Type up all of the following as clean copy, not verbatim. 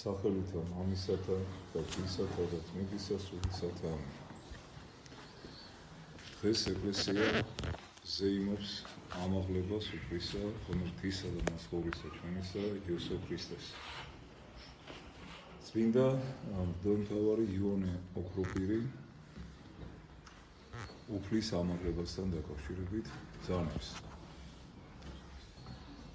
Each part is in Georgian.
სახელითა მამისათა და ღვთისათა და წმინდისა სულისათა. დღეს ეკლესია ზეიმობს ამაღლებას უფლისა, ღმრთისა და მაცხოვრისა ჩვენისა იესო ქრისტეს. წმინდა მღვდელმთავარი იოანე ოქროპირი უფლის ამაღლებასთან დაკავშირებით ბრძანებს.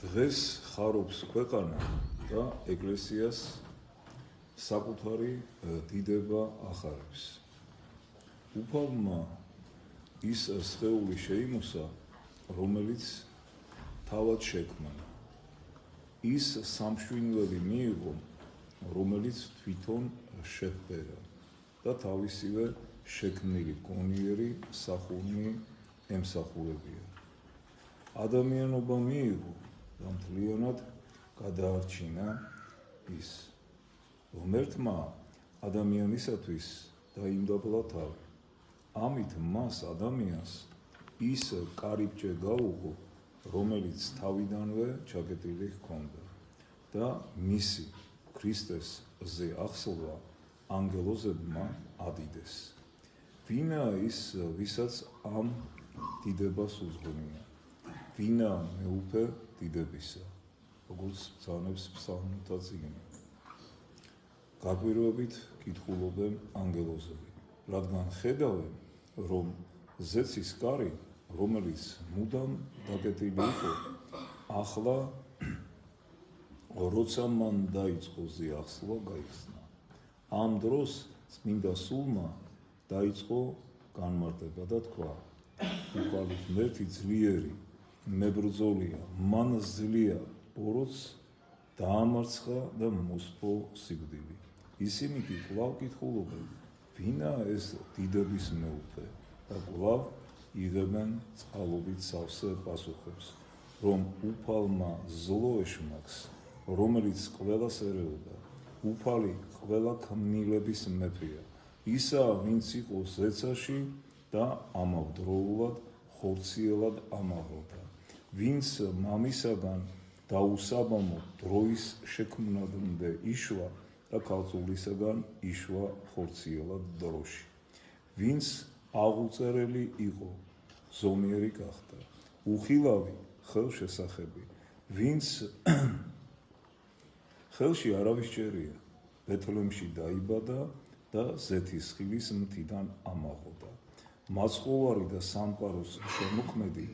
დღეს ხარობს ქვეყანა და ეკლესიას საკუთარი დიდება ახარებს. უფალმა ის სხეული შეიმოსა, რომელიც თავად შექმნა. ის სამშვინვლელი მიიღო, რომელიც თვითონ შეჰპერა და თავისივე შექმნილი გონიერი სახუნი ემსახურებია. ადამიანობა მიიღო და მთლიანად გადაარჩინა ის. ღმერთმა ადამიანისათვის დაიმდაბლა თავი. ამით მას ადამიანს ის კარიბჭე გაუღო, რომელიც თავიდანვე ჩაკეტილი ჰქონდა და მისი ქრისტეს ზე ახსლვა ანგელოზებმა ადიდეს. ვინაა ის, ვისაც ამ დიდებას უძღვნია? ვინაა მეუფე დიდებისა, როგორც ბრძანებს ფსალმთა წიგნი. გაკვირვებით კითხულობენ ანგელოზები, რადგან ხედავენ, რომ ზეცის კარი, რომელიც მუდამ დაკეტილი იყო, ახლა როცა მან დაიწყო ზე ახსლვა, გაიხსნა. ამ დროს წმინდა სულმა დაიწყო განმარტება და თქვა: უფალი ღმერთი ძლიერი, მებრძოლია, მან ძლია ბოროტს, დაამარცხა და მოსპო სიკვდილი. ისინი კი კვლავ კითხულობენ, ვინაა ეს დიდების მეუფე და კვლავ იღებენ წყალობით სავსე პასუხებს, რომ უფალმა ზლო ეშმაკს, რომელიც ყველას ერეოდა, უფალი ყველა ქმნილების მეფეა, ისაა, ვინც იყო ზეცაში და ამავდროულად ხორციელად ამაღლდა, ვინც მამისაგან დაუსაბამო დროის შექმნამდე იშვა და ქალწულისაგან იშვა ხორციელად დროში, ვინც აღუწერელი იყო, ზომიერი გახდა, უხილავი ხელშესახები, ვინც ხელში არავის ჭერია, ბეთლემში დაიბადა და ზეთის ხილის მთიდან ამაღლდა. მაცხოვარი და სამყაროს შემოქმედი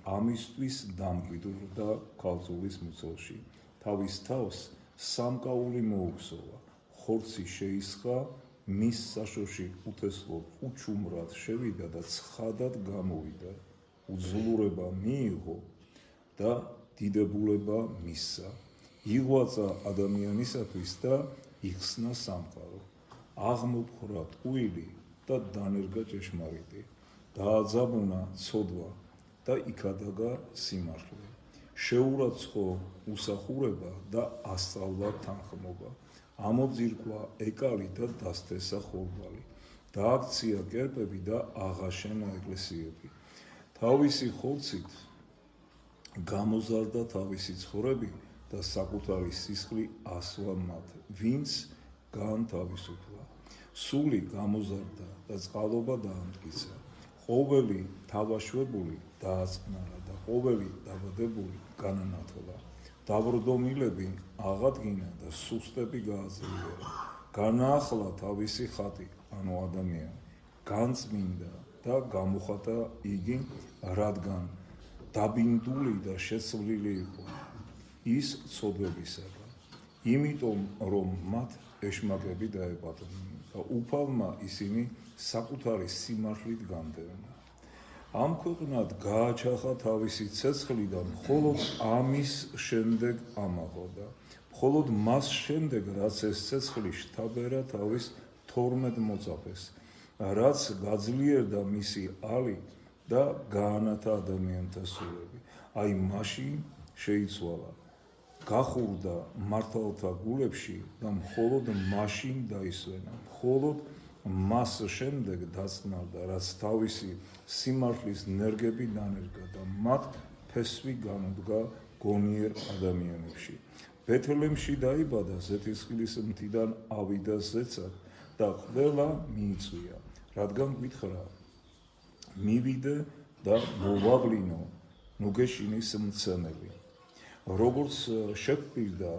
ამისთვის დამკვიდრდა ქალწულის მუცელში. თავის თავს სამკაული მოუგსოვა, ხორცი შეისხა, მის საშოში უთესლოდ უჩუმრად შევიდა და ცხადად გამოვიდა. უძლურება მიიღო და დიდებულება მისცა. იღვაწა ადამიანისათვის და იხსნა სამყარო. აღმოფხვრა ტყუილი და დანერგა ჭეშმარიტი. დააძაბუნა ცოდვა და იქადაგა სიმართლე. შეურაცხო უსახურება და ასწავლა თანხმობა. ამოძირკვა ეკალი და დასთესა ხორბალი. დააქცია კერპები და აღაშენა ეკლესიები. თავისი ხორცით გამოზარდა თავისი ცხოვრები და საკუთარი სისხლი ასვა მათ, ვინც გაანთავისუფლა. სული გამოზარდა და წყალობა დაამტკიცა. ყოველი თავაშვებული დააწყნარა და ყოველი დაბადებული განანათლა. დავრდომილები აღადგინა და სუსტები გააძლიერა. განაახლა თავისი ხატი, ანუ ადამიანი, განწმინდა და გამოხატა იგი, რადგან დაბინდული და შეცვლილი იყო ის ცოდვებისაგან, იმიტომ რომ მათ ეშმაკები დაეპატრნენ და უფალმა ისინი საკუთარი სიმართლით განდევნა. ამ ქვეყნად გააჩახა თავისი ცეცხლიდან, მხოლოდ ამის შემდეგ ამაღლდა. მხოლოდ მას შემდეგ, რაც ეს ცეცხლი შთაბერა თავის 12 მოწაფეს, რაც გაძლიერდა მისი ალი და გაანათა ადამიანთა სულები. აი მაშინ შეიცვალა, გახურდა მართალთა გულებში და მხოლოდ მაშინ დაისვენა, მხოლოდ მას შემდეგ დაწნარდა, რაც თავისი სიმართლის ნერგები დანერგა და მათ ფესვი განუდგა გონიერ ადამიანებში. ბეთლემში დაიბადა ზეთისხილის მთიდან ავიდა ზეცად და ყველა მიიწვია, რადგან გითხრა მივიდე და მოვავლინო ნუგეშინის მცენელი. როგორც შეგვპირდა,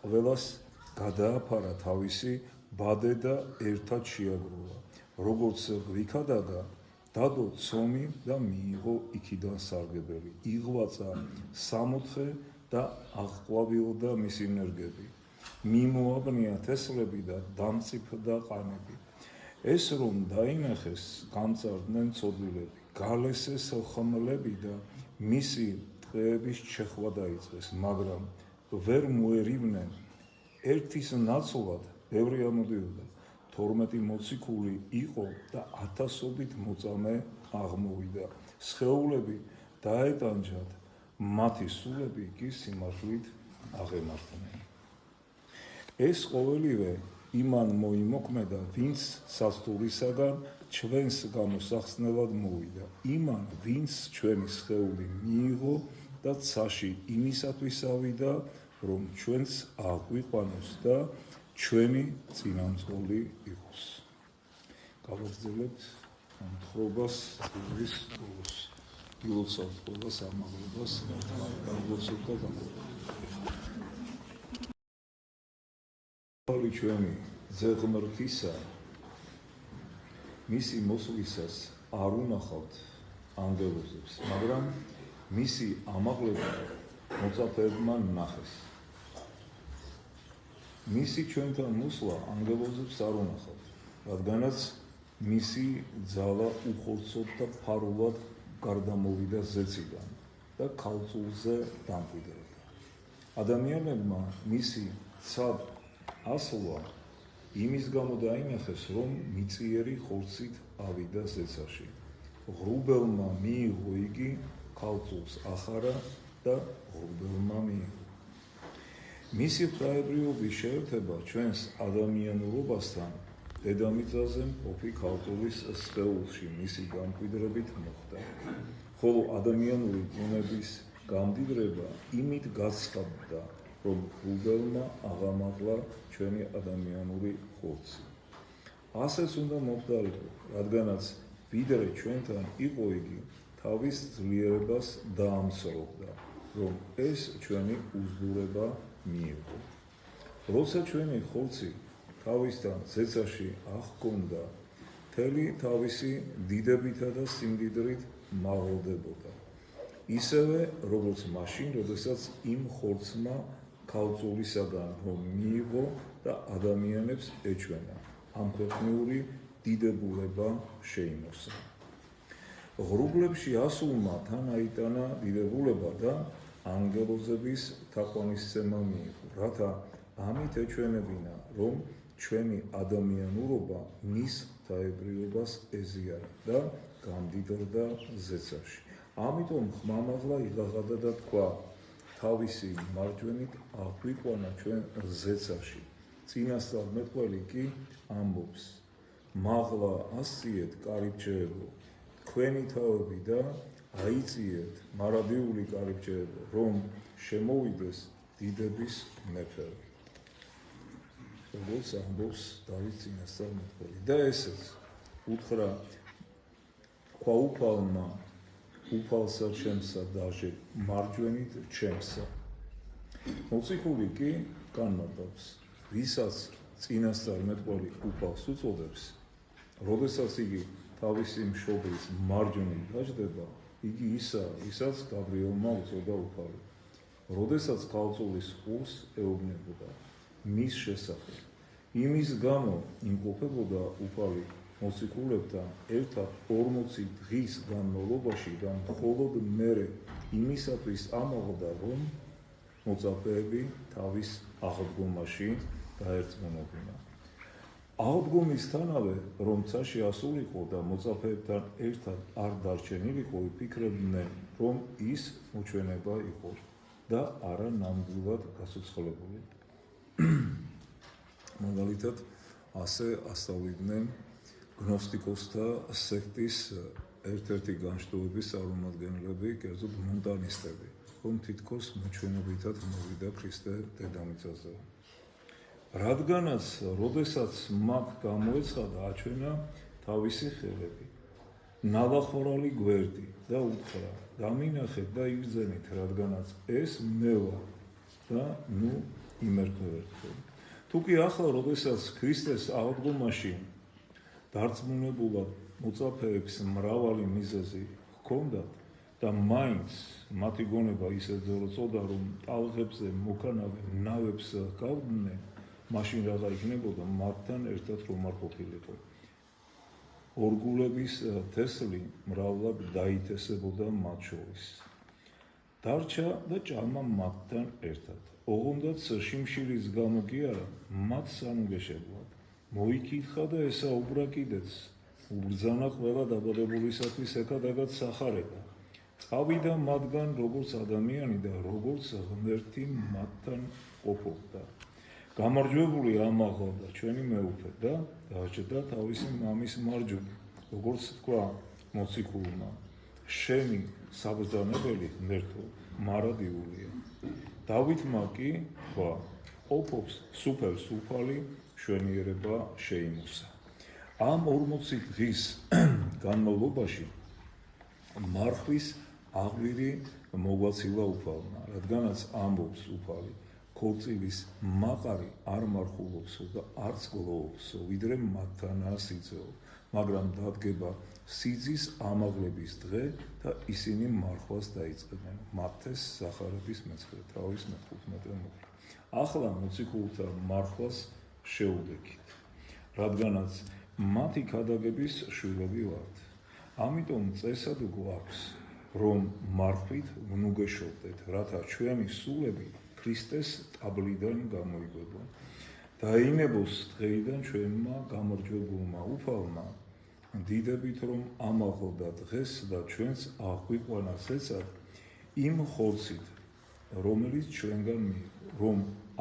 ყველას გადააფარა თავისი ბადე და ერთად შეაგროვა. როგორც გვიქადაგა, დადო ცომი და მიიღო იქიდან სარგებელი. იღვაწა 60 და აღყვავიოდა მისი ნერგები. მიმოაბნია თესლები და დამწიფდა ყანები. ეს რომ დაინახეს, გამწარდნენ ცოდვილები. გალესეს ხმლები და მისი ტყეების ჩეხვა დაიწყეს, მაგრამ ვერ მოერივნენ. ერთის ნაცვლად ბევრი ამოდიოდა. 12 მოციქული იყო და 1000-ობით მოწამე აღმოვიდა. სხეულები დაეტანჯათ, მათი სულები კი სიმართლით აღემართნენ. ეს ყოველივე იმან მოიმოქმედა, ვინც სასტურისაგან ჩვენს გამოსახსნელად მოვიდა. იმან, ვინც ჩვენი სხეული მიიღო და ცაში იმისათვის ავიდა, რომ ჩვენც აგვიყვანოს და ჩვენი წინამძღოლი იყოს. გავაგრძელებთ ამთხრობას ის ბოლოს. გილოცავთ ყველას ამაღლებას, გამლოცოთ და გამოვიდეთ. ყოველი ჩვენი ძე ღმრთისა, მისი მოსვლისას არ უნახავთ ანგელოზებს, მაგრამ მისი ამაღლება მოწაფეებმა ნახეს. მისი ჩვენთან მოსვლა ანგელოზებს არ უნახავთ, რადგანაც მისი ძალა უხორცოდ და ფარულად გარდამოვიდა ზეციდან და ქალწულზე დამკვიდრდა. ადამიანებმა მისი ცად ასვლა იმის გამო დაინახეს, რომ მიწიერი ხორცით ავიდა ზეცაში. ღრუბელმა მიიღო იგი, ქალწულს ახარა და ღრუბელმა მიიღო. მისი ღვთაებრიობის შეერთება ჩვენს ადამიანურობასთან დედამიწაზე მყოფი ქალწულის სხეულში მისი გამკვიდრებით მოხდა. ხოლო ადამიანური ბუნების გამდიდრება იმით გაცხადდა, რომ ღრუბელმა აღამაღლა ჩვენი ადამიანური ხორცი. ასეც უნდა მომხდარიყო, რადგანაც ვიდრე ჩვენთან იყო იგი, თავის ძლიერებას დაამსრობდა, რომ ეს ჩვენი უზდურება მიიღო. როცა ჩვენი ხორცი თავისთან ზეცაში აღგონდა, მთელი თავისი დიდებითა და სიმდიდრით მაღლდებოდა. ისევე, როგორც მაშინ, როდესაც იმ ხორცმა ქალწულისაგან რომ მიიღო და ადამიანებს ეჩვენა, ამ ქვეყნიური დიდებულება შეიმოსა. ღრუბლებში ასულმა თან აიტანა დიდებულება და ანგელოზების თაყვანისცემა მიიღო, რათა ამით ეჩვენებინა, რომ ჩვენი ადამიანურობა მის ღვთაებრიობას ეზიარა და გამდიდრდა ზეცაში. ამიტომ ხმამაღლა იღაღადა და თქვა, თავისი მარჯვენით აგვიყვანა ჩვენ ზეცაში. წინასწარმეტყველი კი ამბობს, მაღლა ასწიეთ კარიბჭეებო, თქვენი თავები და აიწიეთ მარადიული კარიბჭეებო, რომ შემოვიდეს დიდების მეფე. როგორც ამბობს დავით წინასწარმეტყველი. და ესეც უთხრა ქვაუფალმა, უფალსა ჩემსა დაჟე მარჯვენით ჩემსა. მოციქული კი განმარტავს, ვისაც წინასწარმეტყველი უფალს უწოდებს, როდესაც იგი თავისი მშობლის მარჯვენით დაждდება, იგი ისაა, ვისაც გაბრიელმა უწოდა უფალი. როდესაც ქალწულის ყურს ეუბნებოდა მის შესახებ, იმის გამო იმყოფებოდა უფალი მოციქულებთან ერთად 40 დღის განმავლობაში და მხოლოდ მერე იმისათვის ამაღლდა, რომ მოწაფეები თავის აღდგომაში გაერწმუნებინა. აღდგომისთანავე, რომ ცაში ასულიყო და მოწაფეებთან ერთად არ დარჩენილიყო, იფიქრებდნენ, რომ ის მოჩვენება იყო და არა ნამდვილად გასუცხლებული. მაგალითად, ასე ასწავლიდნენ გნოსტიკოსთა სექტის ერთ-ერთი განშტოების წარმომადგენლები, კერძოდ მონტანისტები, რომ თითქოს მოჩვენებითად მოვიდა ქრისტე დედამიწაზე. რადგანაც, როდესაც მათ გამოეცხადა აჩვენა თავისი ხელები, ნალახორალი გვერდი და უთხრა, დამინახეთ და იბრძენით, რადგანაც ეს მე ვარ და ნუ იმერტმევერთ. თუკი ახლა, როდესაც ქრისტეს აღდგომაში დარწმუნებულად მოწაფეებს მრავალი მიზეზი ჰქონდათ და მაინც მათი გონება ისე ძორწოდა, რომ ტალღებზე მოკანავე ნავებს ჰგავდნენ, მაშინ რაღა იქნებოდა მათთან ერთად რომ არ ყოფილიყო. ორგულების თესლი მრავლად დაითესებოდა მათ შორის. დარჩა და ჭამა მათთან ერთად. ოღონდაც შიმშილის გამო კი არა, მათ სანუგეშებლად. მოიკითხა და ესაუბრა კიდეც. უბრძანა ყველა დაბადებულისათვის ეკადაგად სახარება. წავიდა მათგან როგორც ადამიანი და როგორც ღმერთი მათთან ყოფობდა. გამარჯვებული ამაღლდა ჩვენი მეუფე და დაჯდა თავისი მამის მარჯვნივ, როგორც თქვა მოციქულმა, შენი საბრძანებელი ღმერთო მარადიულია. დავითმა კი თქვა, ყოფობს სუფევ სუფალი შვენიერება შეიმოსა. ამ 40 დღის განმავლობაში მარხვის აღვირი მოგვაცილა უფალმა, რადგანაც ამბობს უფალი, ქორწილის მაყარი არ მარხულობსო და არც გლოვობსო, ვიდრე მათთანაა სიძეო, მაგრამ დადგება სიძის ამაღლების დღე და ისინი მარხვას დაიწყებენ. მათეს სახარების მე-9 თავის მე-15 მოგ. ახლა მოციქულთა მარხვას შეუდექით, რადგანაც მათი ქადაგების შვილები ვართ. ამიტომ წესად გვაქვს, რომ მარხვით ვნუგეშოვდეთ, რათა ჩვენი სულები ქრისტეს ტაბლიდან გამოიკვებონ. დაინებოს დღეიდან ჩვენმა გამარჯვებულმა უფალმა, დიდებით რომ ამაღლდა დღეს და ჩვენს აღვიყვანა ზეცად იმ ხორცით, რომელიც ჩვენგან მიიღო, რომ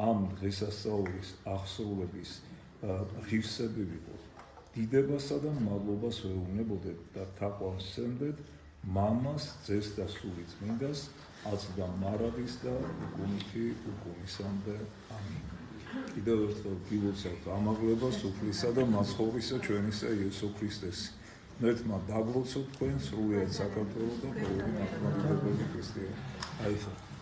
ამ დღესასწაულის აღსრულების ღირსები ვიყოთ. დიდებასა და მადლობას ვეუბნებოდეთ და თაყვანს სცემდეთ მამას, ძეს და სული წმინდას, აცდა მარადის და უკუნითი უკუნისამდე. ამინ. კიდევ ერთხელ გილოცავთ ამაღლებას უფლისა და მაცხოვრისა ჩვენისა იესო ქრისტესი. ღმერთმა დაგლოცოთ თქვენ სრულიად საქართველოს და ყოველი მართლმადიდებელი ქრისტიანი. აი ხა